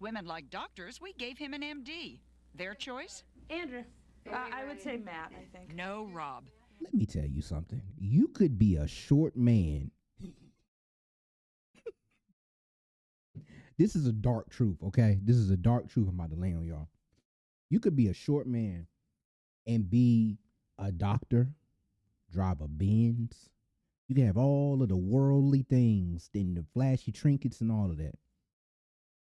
women like doctors, we gave him an MD. Their choice? Andrew. I would say Matt, I think. No, Rob. Let me tell you something. You could be a short man. This is a dark truth, okay? This is a dark truth I'm about to lay on y'all. You could be a short man and be a doctor, drive a Benz. You can have all of the worldly things, then the flashy trinkets and all of that.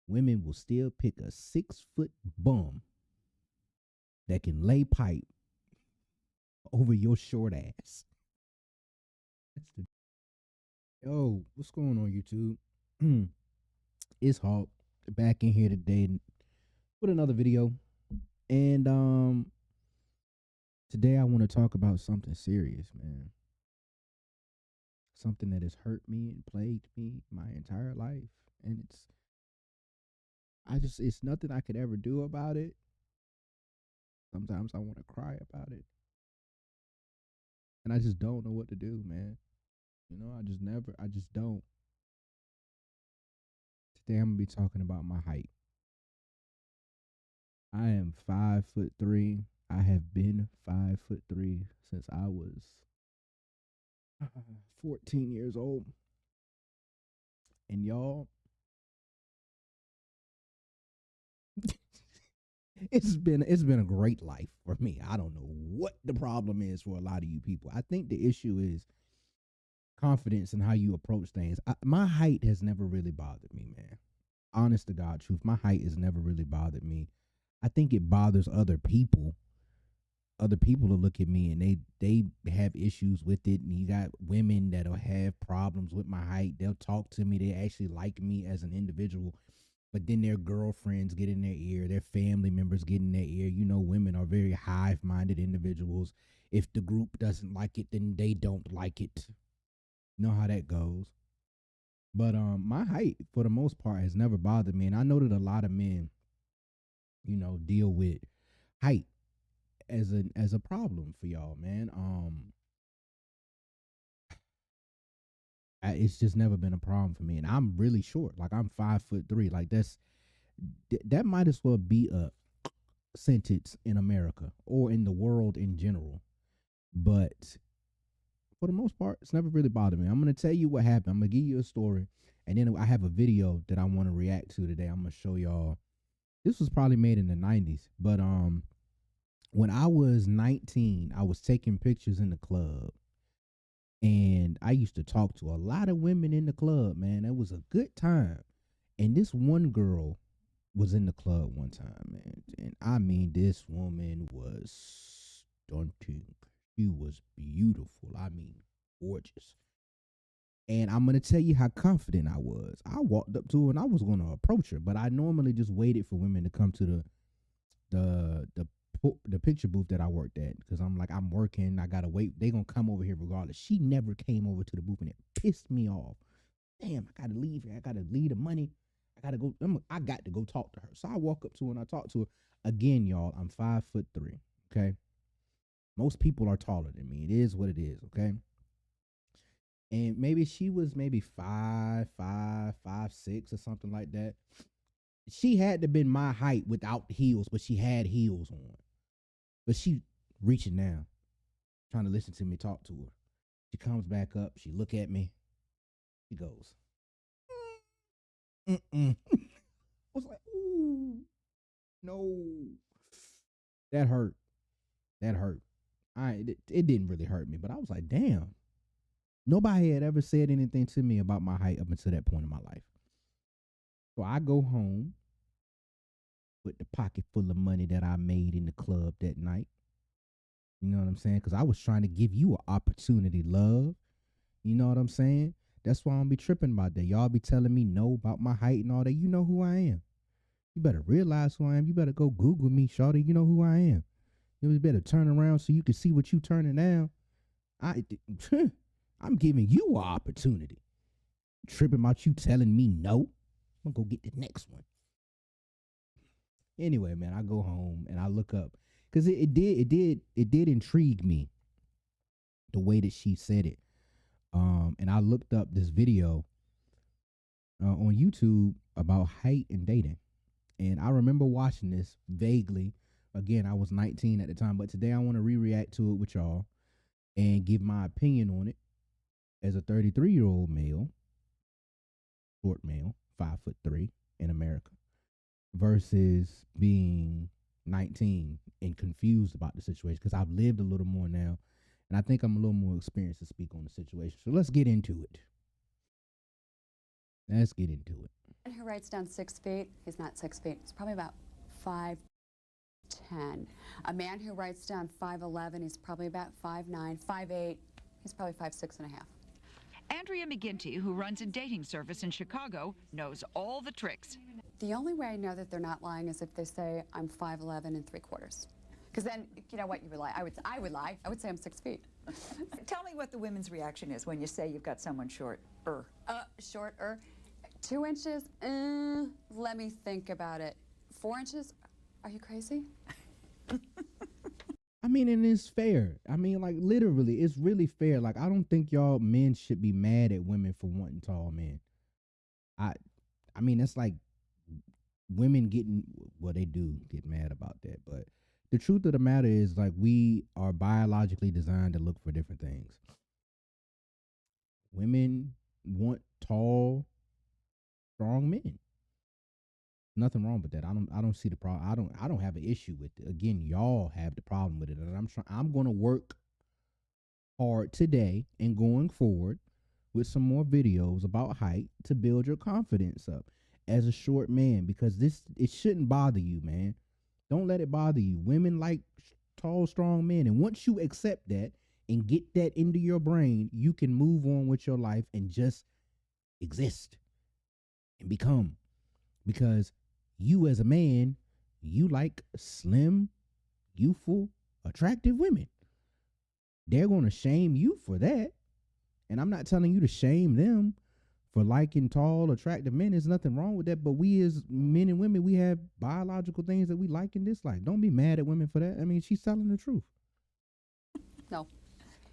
Women will still pick a 6-foot bum that can lay pipe over your short ass. That's the Yo, what's going on, YouTube? It's Hawk back in here today with another video. And today I want to talk about something serious, man. Something that has hurt me and plagued me my entire life. And it's nothing I could ever do about it. Sometimes I want to cry about it. And I just don't know what to do, man. You know, I just don't. Today I'm gonna be talking about my height. I am 5'3". I have been 5'3" since I was 14 years old. And y'all, it's been a great life for me. I don't know what the problem is for a lot of you people. I think the issue is confidence in how you approach things. My height has never really bothered me, man. Honest to God truth, my height has never really bothered me. I think it bothers other people. Other people will look at me and they have issues with it. And you got women that'll have problems with my height. They'll talk to me. They actually like me as an individual. But then their girlfriends get in their ear. Their family members get in their ear. You know, women are very hive-minded individuals. If the group doesn't like it, then they don't like it. You know how that goes. But my height, for the most part, has never bothered me. And I know that a lot of men, you know, deal with height as a problem for y'all, man. It's just never been a problem for me. And I'm really short. Like, I'm 5'3". Like, that might as well be a sentence in America or in the world in general. But for the most part, it's never really bothered me. I'm going to tell you what happened. I'm going to give you a story. And then I have a video that I want to react to today. I'm going to show y'all. This was probably made in the 90s. But when I was 19, I was taking pictures in the club. And I used to talk to a lot of women in the club, man. It was a good time. And this one girl was in the club one time, man. And I mean, this woman was stunning. She was beautiful. I mean, gorgeous. And I'm going to tell you how confident I was. I walked up to her and I was going to approach her, but I normally just waited for women to come to the picture booth that I worked at, because I'm like, I'm working, I gotta wait. They gonna come over here regardless. She never came over to the booth, and it pissed me off. Damn, I gotta leave here. I gotta leave the money. I gotta go. I got to go talk to her. So I walk up to her and I talk to her. Again, y'all, I'm 5'3". Okay, most people are taller than me. It is what it is. Okay, and maybe she was maybe 5'6" or something like that. She had to been my height without heels, but she had heels on. But she reaching down, trying to listen to me talk to her. She comes back up. She look at me. She goes, mm-mm. I was like, ooh, no. That hurt. That hurt. It didn't really hurt me, but I was like, damn. Nobody had ever said anything to me about my height up until that point in my life. So I go home with the pocket full of money that I made in the club that night. You know what I'm saying? Because I was trying to give you an opportunity, love. You know what I'm saying? That's why I don't be tripping about that. Y'all be telling me no about my height and all that. You know who I am. You better realize who I am. You better go Google me, shawty. You know who I am. You better turn around so you can see what you turning down. I'm giving you an opportunity. Tripping about you telling me no. I'm going to go get the next one. Anyway, man, I go home and I look up, because it did intrigue me the way that she said it. And I looked up this video on YouTube about height and dating. And I remember watching this vaguely. Again, I was 19 at the time, but today I want to re-react to it with y'all and give my opinion on it as a 33-year-old male, short male, 5'3" in America, versus being 19 and confused about the situation because I've lived a little more now, and I think I'm a little more experienced to speak on the situation. So let's get into it. Let's get into it. Who writes down 6 feet, he's not 6 feet, he's probably about 5'10". A man who writes down 5'11", he's probably about 5'9", 5'8", he's probably 5'6 and a half. Andrea McGinty, who runs a dating service in Chicago, knows all the tricks. The only way I know that they're not lying is if they say I'm 5'11 and 3/4. Because then, you know what, you would lie. I would lie. I would say I'm 6 feet. Tell me what the women's reaction is when you say you've got someone shorter. Shorter. 2 inches? Let me think about it. 4 inches? Are you crazy? I mean, and it's fair. I mean, like, literally, it's really fair. Like, I don't think y'all men should be mad at women for wanting tall men. I mean, that's like women getting, well, they do get mad about that, but the truth of the matter is, like, we are biologically designed to look for different things. Women want tall, strong men. Nothing wrong with that. I don't see the problem. I don't have an issue with it. Again, y'all have the problem with it, and I'm going to work hard today and going forward with some more videos about height to build your confidence up as a short man, because it shouldn't bother you, man. Don't let it bother you. Women like tall, strong men, and once you accept that and get that into your brain, you can move on with your life and just exist and become, because you as a man, you like slim, youthful, attractive women. They're going to shame you for that. And I'm not telling you to shame them for liking tall, attractive men. There's nothing wrong with that. But we as men and women, we have biological things that we like and dislike. Don't be mad at women for that. I mean, she's telling the truth. No.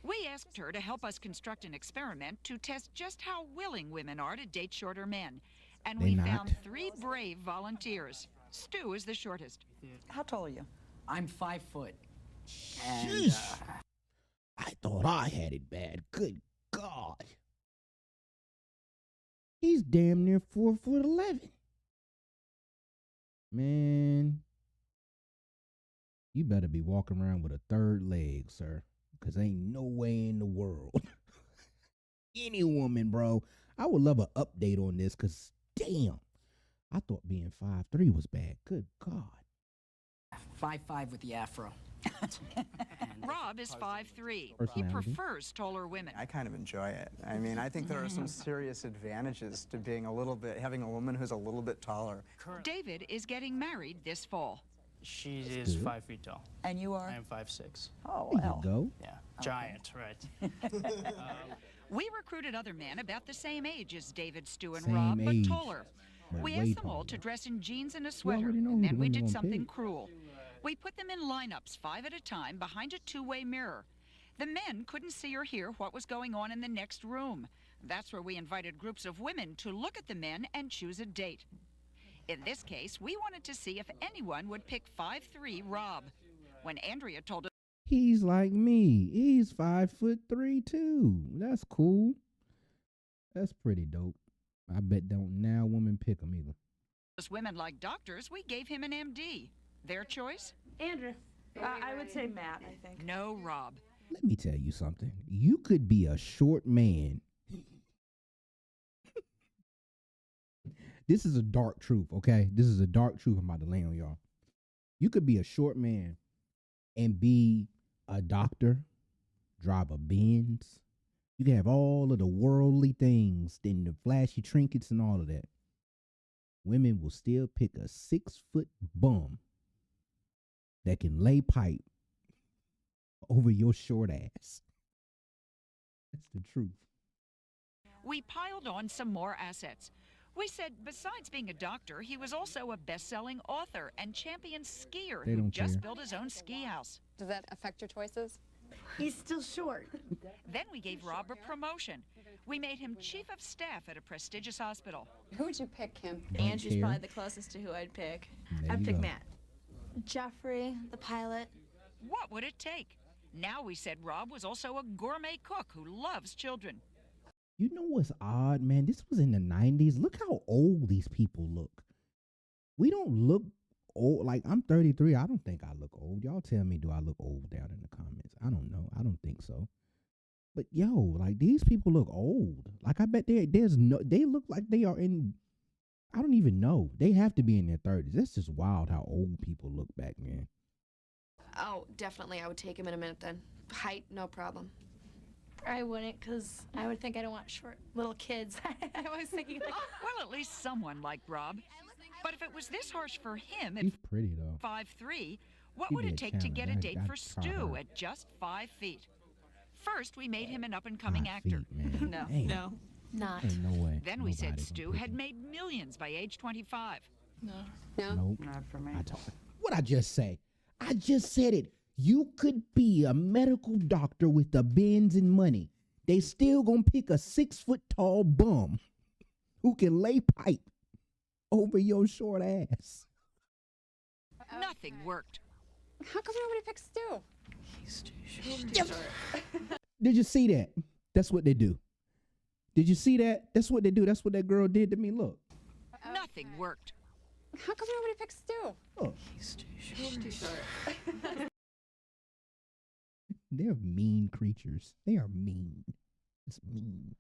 We asked her to help us construct an experiment to test just how willing women are to date shorter men. And we found 3 brave volunteers. Stu is the shortest. How tall are you? I'm 5 foot. And, I thought I had it bad. Good God. He's damn near 4'11". Man, you better be walking around with a third leg, sir, because ain't no way in the world. Any woman, bro. I would love an update on this, because damn, I thought being 5'3" was bad. Good God. 5'5" with the afro. Rob is 5'3". He prefers taller women. I kind of enjoy it. I mean, I think there are some serious advantages to being having a woman who's a little bit taller. David is getting married this fall. She is 5 feet tall. And you are? I am 5'6". Oh, There well. you go. Yeah, giant, right. We recruited other men about the same age as David, Stu, and Same Rob, but age, taller. but We way asked them all taller. to dress in jeans and a sweater, already know who and the then we women did gonna something pick. cruel. We put them in lineups 5 at a time behind a 2-way mirror. The men couldn't see or hear what was going on in the next room. That's where we invited groups of women to look at the men and choose a date. In this case, we wanted to see if anyone would pick 5'3" Rob. When Andrea told us He's like me. He's 5'3" too. That's cool. That's pretty dope. I bet don't now women pick him either. women like doctors, we gave him an MD. Their choice? Andrew. I would say Matt, I think. No, Rob. Let me tell you something. You could be a short man. This is a dark truth, okay? This is a dark truth I'm about to lay on y'all. You could be a short man and be a doctor, drive a Benz. You can have all of the worldly things, then the flashy trinkets and all of that. Women will still pick a 6-foot bum that can lay pipe over your short ass. That's the truth. We piled on some more assets. We said besides being a doctor, he was also a best-selling author and champion skier They who don't just care. built his own ski house. Does that affect your choices? He's still short. Then we gave Rob a promotion. We made him chief of staff at a prestigious hospital. Who would you pick, Kim? Don't Andrew's care. probably the closest to who I'd pick. There I'd you pick go. Matt. Jeffrey, the pilot. What would it take? Now we said Rob was also a gourmet cook who loves children. You know what's odd, man? This was in the 90s. Look how old these people look. We don't look old. Like, I'm 33. I don't think I look old. Y'all tell me, do I look old down in the comments? I don't know. I don't think so. But, yo, like, these people look old. Like, I bet they look like they are in, I don't even know. They have to be in their 30s. That's just wild how old people look back, man. Oh, definitely. I would take him in a minute then. Height, no problem. I wouldn't, because I would think I don't want short little kids. I was thinking, like, Well, at least someone liked Rob. But if it was this harsh for him at He's pretty, though. 5'3", what He'd would be it a take to get a challenge. date I'd for try Stu her. at just 5 feet? First, we made him an up-and-coming 5 actor. feet, man. No, Damn. no. not. Ain't no way. Then we said Nobody Stu gonna pick had him. made millions by age 25. No. No? Nope. Not for me. What I just say? I just said it. You could be a medical doctor with the bins and money. They still gonna pick a 6-foot-tall bum who can lay pipe over your short ass. Nothing worked. How come nobody picks Stu? He's too short. Did you see that? That's what they do. Did you see that? That's what they do. That's what that girl did to me. Look. Nothing worked. How come nobody picks Stu? Look. He's too short. They're mean creatures. They are mean. It's mean.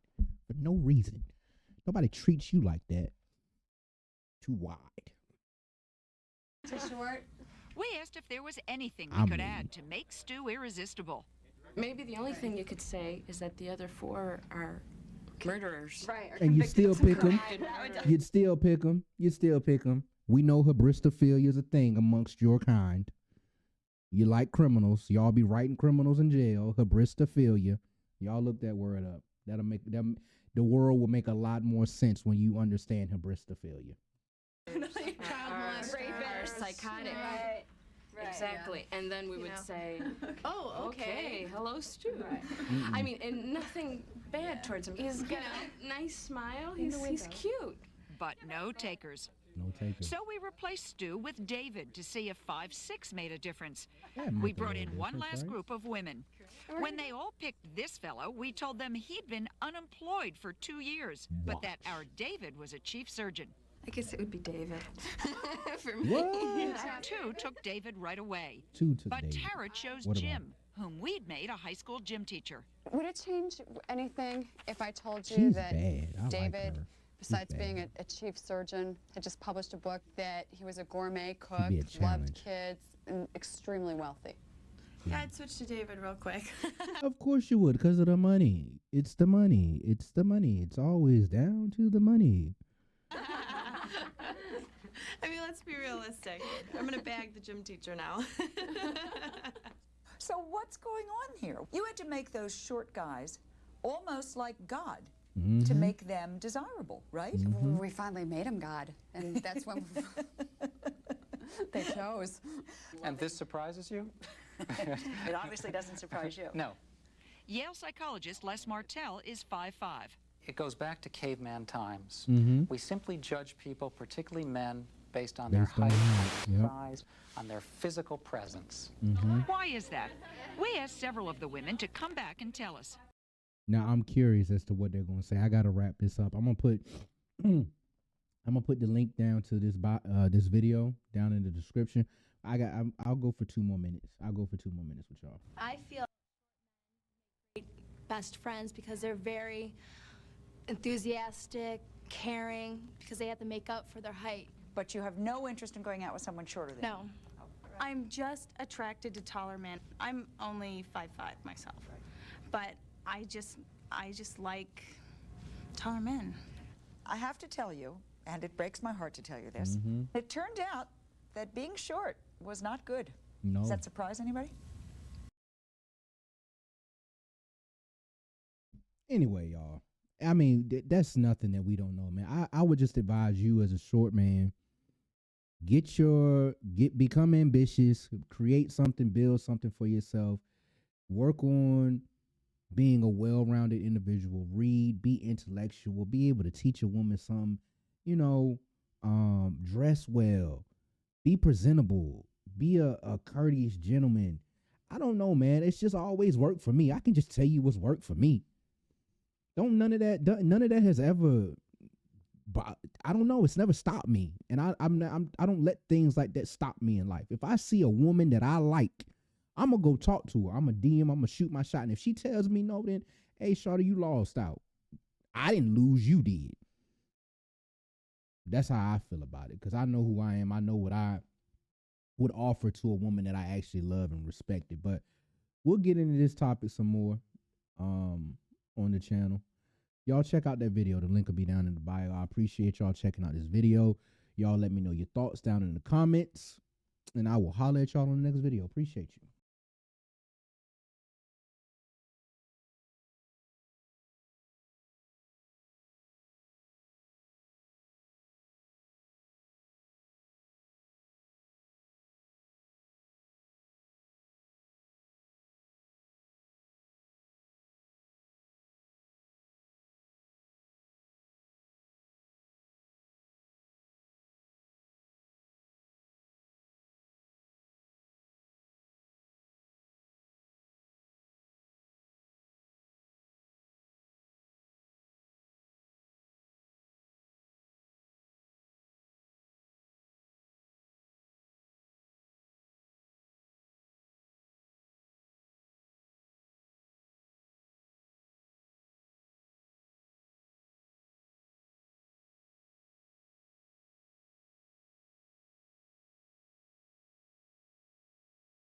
For no reason. Nobody treats you like that. Too wide. Too short? We asked if there was anything we I'm could mean. add to make Stu irresistible. Maybe the only thing you could say is that the other 4 are murderers. Right. or And you convicted still of pick them. crime. You'd still pick them. You'd still pick them. We know hybristophilia is a thing amongst your kind. You like criminals. Y'all be writing criminals in jail. Hybristophilia. Y'all look that word up. That'll make them. The world will make a lot more sense when you understand hybristophilia. Rapist, psychotic. Right. Exactly. And then we would say, Oh, okay, hello, Stu. I mean, and nothing bad towards him. He's got a nice smile. He's cute. But no takers. No takers. So we replaced Stu with David to see if 5'6" made a difference. That'd We make a brought little in one difference, last right? group of women. When they all picked this fellow, we told them he'd been unemployed for 2 years, but that our David was a chief surgeon. I guess it would be David. For me. What? 2 took David right away. 2 took But David. Tara chose What about Jim, whom we'd made a high school gym teacher. Would it change anything if I told you She's that bad. I like David, her. besides She's being bad. a chief surgeon, had just published a book that he was a gourmet cook, be a loved challenge. kids, and extremely wealthy? Yeah, I'd switch to David real quick. Of course you would, because of the money. It's the money. It's the money. It's always down to the money. I mean, let's be realistic. I'm gonna bag the gym teacher now. So what's going on here? You had to make those short guys almost like God Mm-hmm. to make them desirable, right? We finally made him God, and that's when they chose. And this surprises you? It obviously doesn't surprise you. No. Yale psychologist Les Martell is 5'5". It goes back to caveman times. Mm-hmm. We simply judge people, particularly men, based on Based their on height, height, on their yep. size, on their physical presence. Mm-hmm. Why is that? We asked several of the women to come back and tell us. Now I'm curious as to what they're gonna say. I gotta wrap this up. I'm gonna put the link down to this video down in the description. I'll go for 2 more minutes. I'll go for 2 more minutes with y'all. I feel great best friends because they're very enthusiastic, caring, because they have to make up for their height. But you have no interest in going out with someone shorter than you. No. I'm just attracted to taller men. I'm only 5'5" myself. But I just like taller men. I have to tell you, and it breaks my heart to tell you this, Mm-hmm. it turned out that being short was not good. No. Does that surprise anybody? Anyway, y'all. I mean, that's nothing that we don't know, man. I would just advise you as a short man, become ambitious, create something, build something for yourself, work on being a well-rounded individual, read, be intellectual, be able to teach a woman something, you know, dress well, be presentable, be a courteous gentleman. I don't know, man. It's just always worked for me. I can just tell you what's worked for me. None of that has ever, but I don't know. It's never stopped me, and I don't let things like that stop me in life. If I see a woman that I like, I'm gonna go talk to her. I'm gonna DM. I'm gonna shoot my shot, and if she tells me no, then hey, shawty, you lost out. I didn't lose. You did. That's how I feel about it, because I know who I am. I know what I would offer to a woman that I actually love and respected. But we'll get into this topic some more on the channel. Y'all check out that video. The link will be down in the bio. I appreciate y'all checking out this video. Y'all let me know your thoughts down in the comments, and I will holler at y'all on the next video. Appreciate you.